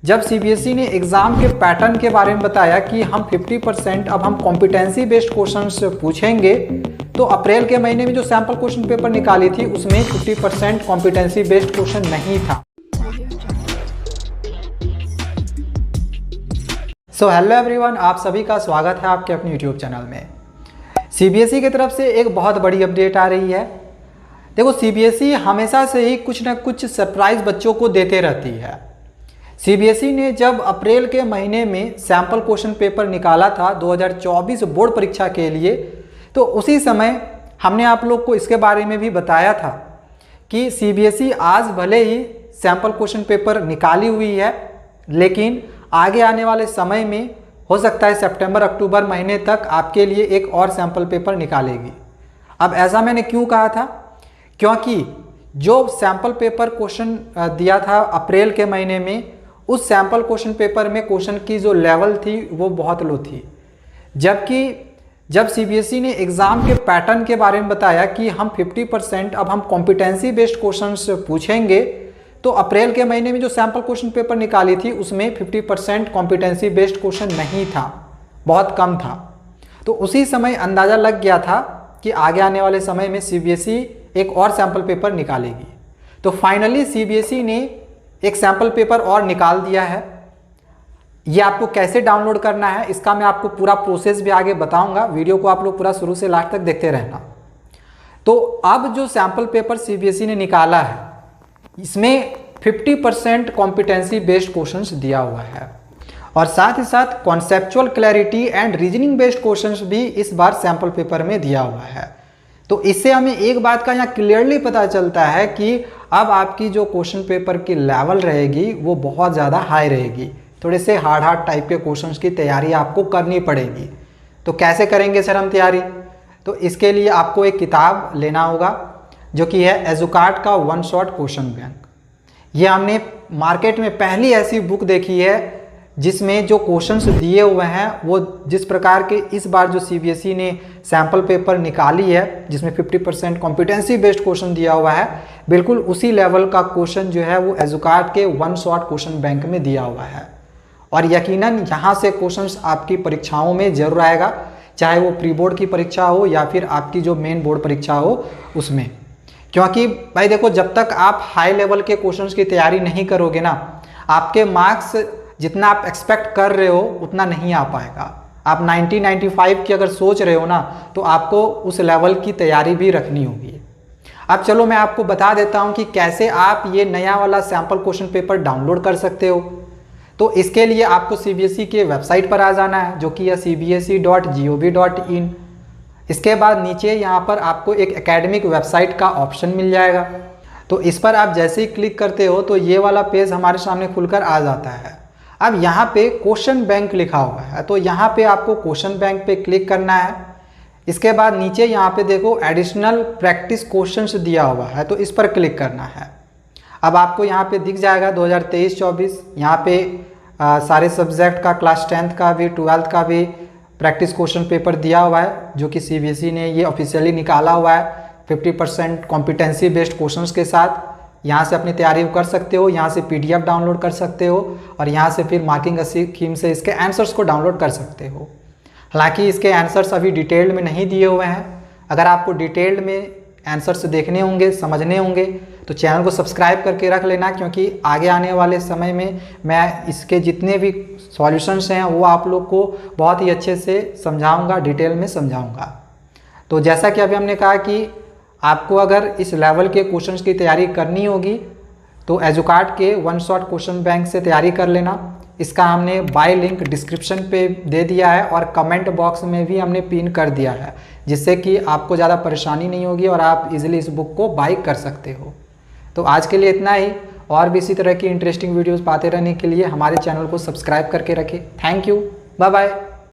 जब सीबीएसई ने एग्ज़ाम के पैटर्न के बारे में बताया कि हम 50% अब हम कॉम्पिटेंसी बेस्ड क्वेश्चंस पूछेंगे, तो अप्रैल के महीने में जो सैम्पल क्वेश्चन पेपर निकाली थी उसमें 50% कॉम्पिटेंसी बेस्ड क्वेश्चन नहीं था। सो हेलो एवरीवन, आप सभी का स्वागत है आपके अपने यूट्यूब चैनल में। सीबीएसई की तरफ से एक बहुत बड़ी अपडेट आ रही है। देखो, सीबीएसई हमेशा से ही कुछ ना कुछ सरप्राइज बच्चों को देते रहती है। सीबीएसई ने जब अप्रैल के महीने में सैम्पल क्वेश्चन पेपर निकाला था 2024 बोर्ड परीक्षा के लिए, तो उसी समय हमने आप लोग को इसके बारे में भी बताया था कि सीबीएसई आज भले ही सैम्पल क्वेश्चन पेपर निकाली हुई है, लेकिन आगे आने वाले समय में हो सकता है सितंबर अक्टूबर महीने तक आपके लिए एक और सैम्पल पेपर निकालेगी। अब ऐसा मैंने क्यों कहा था? क्योंकि जो सैम्पल पेपर क्वेश्चन दिया था अप्रैल के महीने में, उस सैम्पल क्वेश्चन पेपर में क्वेश्चन की जो लेवल थी वो बहुत लो थी। जबकि जब सीबीएसई ने एग्ज़ाम के पैटर्न के बारे में बताया कि हम 50% अब हम कॉम्पिटेंसी बेस्ड क्वेश्चंस पूछेंगे, तो अप्रैल के महीने में जो सैम्पल क्वेश्चन पेपर निकाली थी उसमें 50% कॉम्पिटेंसी बेस्ड क्वेश्चन नहीं था, बहुत कम था। तो उसी समय अंदाज़ा लग गया था कि आगे आने वाले समय में सीबीएसई एक और सैम्पल पेपर निकालेगी। तो फाइनली सीबीएसई ने एक सैम्पल पेपर और निकाल दिया है। ये आपको कैसे डाउनलोड करना है इसका मैं आपको पूरा प्रोसेस भी आगे बताऊंगा। वीडियो को आप लोग पूरा शुरू से लास्ट तक देखते रहना। तो अब जो सैम्पल पेपर सीबीएसई ने निकाला है, इसमें 50% कॉम्पिटेंसी बेस्ड क्वेश्चंस दिया हुआ है और साथ ही साथ conceptual clarity and reasoning based questions भी इस बार सैम्पल पेपर में दिया हुआ है। तो इससे हमें एक बात का यहाँ क्लियरली पता चलता है कि अब आपकी जो क्वेश्चन पेपर की लेवल रहेगी वो बहुत ज़्यादा हाई रहेगी। थोड़े से हार्ड टाइप के क्वेश्चंस की तैयारी आपको करनी पड़ेगी। तो कैसे करेंगे सर हम तैयारी? तो इसके लिए आपको एक किताब लेना होगा जो कि है एजुकार्ट का वन शॉट क्वेश्चन बैंक। ये हमने मार्केट में पहली ऐसी बुक देखी है जिसमें जो क्वेश्चंस दिए हुए हैं वो जिस प्रकार के इस बार जो सीबीएसई ने सैम्पल पेपर निकाली है, जिसमें 50% कॉम्पिटेंसी बेस्ड क्वेश्चन दिया हुआ है, बिल्कुल उसी लेवल का क्वेश्चन जो है वो एजुकार्ट के वन शॉट क्वेश्चन बैंक में दिया हुआ है। और यकीनन यहाँ से क्वेश्चंस आपकी परीक्षाओं में जरूर आएगा, चाहे वो प्री बोर्ड की परीक्षा हो या फिर आपकी जो मेन बोर्ड परीक्षा हो उसमें। क्योंकि भाई देखो, जब तक आप हाई लेवल के क्वेश्चंस की तैयारी नहीं करोगे ना, आपके मार्क्स जितना आप एक्सपेक्ट कर रहे हो उतना नहीं आ पाएगा। आप 90-95 की अगर सोच रहे हो ना, तो आपको उस लेवल की तैयारी भी रखनी होगी। अब चलो मैं आपको बता देता हूं कि कैसे आप ये नया वाला सैम्पल क्वेश्चन पेपर डाउनलोड कर सकते हो। तो इसके लिए आपको सीबीएसई के वेबसाइट पर आ जाना है, जो कि है cbse.gov.in। इसके बाद नीचे यहाँ पर आपको एक एकेडमिक वेबसाइट का ऑप्शन मिल जाएगा। तो इस पर आप जैसे ही क्लिक करते हो तो ये वाला पेज हमारे सामने खुलकर आ जाता है। अब यहाँ पे क्वेश्चन बैंक लिखा हुआ है, तो यहाँ पे आपको क्वेश्चन बैंक पे क्लिक करना है। इसके बाद नीचे यहाँ पे देखो एडिशनल प्रैक्टिस क्वेश्चंस दिया हुआ है, तो इस पर क्लिक करना है। अब आपको यहाँ पे दिख जाएगा 2023-24, यहाँ पे सारे सब्जेक्ट का, क्लास 10th का भी, 12th का भी प्रैक्टिस क्वेश्चन पेपर दिया हुआ है, जो कि सीबीएसई ने ये ऑफिशियली निकाला हुआ है 50% कॉम्पिटेंसी बेस्ड क्वेश्चंस के साथ। यहाँ से अपनी तैयारी कर सकते हो, यहाँ से पीडीएफ डाउनलोड कर सकते हो और यहाँ से फिर मार्किंग स्कीम से इसके आंसर्स को डाउनलोड कर सकते हो। हालांकि इसके आंसर्स अभी डिटेल्ड में नहीं दिए हुए हैं। अगर आपको डिटेल्ड में आंसर्स देखने होंगे, समझने होंगे, तो चैनल को सब्सक्राइब करके रख लेना, क्योंकि आगे आने वाले समय में मैं इसके जितने भी सॉल्यूशंस हैं वो आप लोग को बहुत ही अच्छे से समझाऊँगा, डिटेल में समझाऊँगा। तो जैसा कि अभी हमने कहा कि आपको अगर इस लेवल के क्वेश्चंस की तैयारी करनी होगी तो एजुकार्ट के वन शॉट क्वेश्चन बैंक से तैयारी कर लेना। इसका हमने बाय लिंक डिस्क्रिप्शन पे दे दिया है और कमेंट बॉक्स में भी हमने पिन कर दिया है, जिससे कि आपको ज़्यादा परेशानी नहीं होगी और आप इजीली इस बुक को बाय कर सकते हो। तो आज के लिए इतना ही। और भी इसी तरह की इंटरेस्टिंग वीडियोज़ पाते रहने के लिए हमारे चैनल को सब्सक्राइब करके रखें। Thank you, bye bye.